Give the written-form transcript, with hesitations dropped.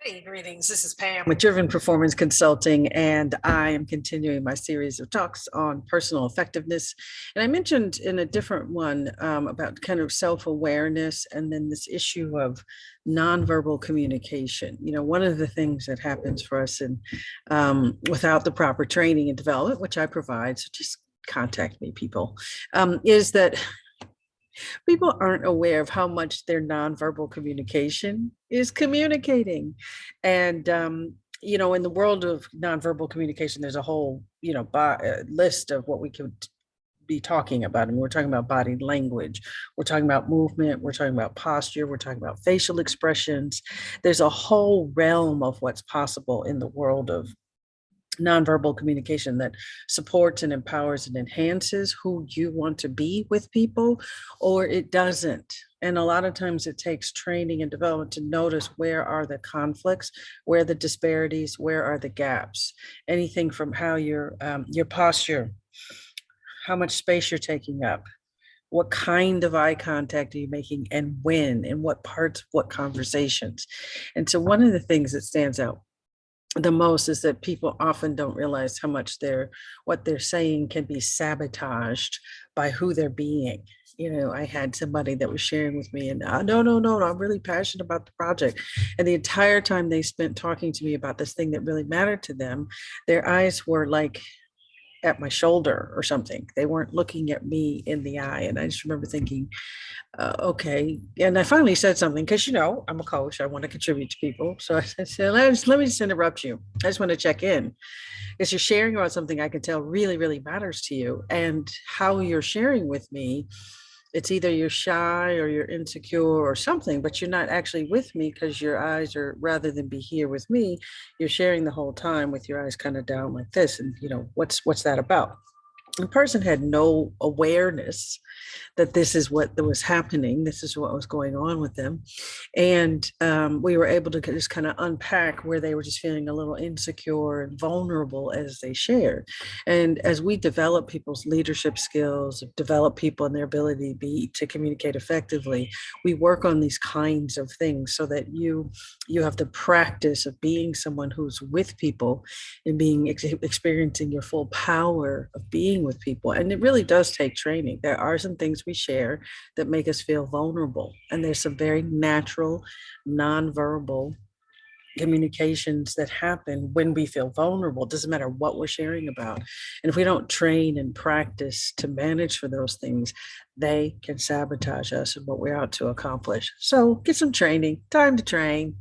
Hey, greetings. This is Pam with Driven Performance Consulting, and I am continuing my series of talks on personal effectiveness. And I mentioned in a different one about kind of self-awareness and then this issue of nonverbal communication. You know, one of the things that happens for us and without the proper training and development, which I provide, so just contact me, people, is that people aren't aware of how much their nonverbal communication is communicating. And, in the world of nonverbal communication, there's a whole, list of what we could be talking about. I mean, we're talking about body language, we're talking about movement, we're talking about posture, we're talking about facial expressions. There's a whole realm of what's possible in the world of nonverbal communication that supports and empowers and enhances who you want to be with people, or it doesn't. And a lot of times it takes training and development to notice where are the conflicts, where are the disparities, where are the gaps. Anything from how your posture, how much space you're taking up, what kind of eye contact are you making, and when, and what parts, what conversations. And so one of the things that stands out the most is that people often don't realize how much what they're saying can be sabotaged by who they're being. You know, I had somebody that was sharing with me, and no, I'm really passionate about the project. And the entire time they spent talking to me about this thing that really mattered to them, their eyes were like at my shoulder or something. They weren't looking at me in the eye. And I just remember thinking, okay. And I finally said something because, I'm a coach. I want to contribute to people. So I said, let me just interrupt you. I just want to check in because you're sharing about something I can tell really, really matters to you. And how you're sharing with me, it's either you're shy or you're insecure or something, but you're not actually with me because your eyes are, rather than be here with me, you're sharing the whole time with your eyes kind of down like this. And, what's that about? The person had no awareness that this is what was happening. This is what was going on with them. And we were able to just kind of unpack where they were just feeling a little insecure and vulnerable as they shared. And as we develop people's leadership skills, develop people and their ability to communicate effectively, we work on these kinds of things so that you have the practice of being someone who's with people and experiencing your full power of being with people. And it really does take training. There are some things we share that make us feel vulnerable. And there's some very natural, nonverbal communications that happen when we feel vulnerable. It doesn't matter what we're sharing about. And if we don't train and practice to manage for those things, they can sabotage us and what we're out to accomplish. So get some training, time to train.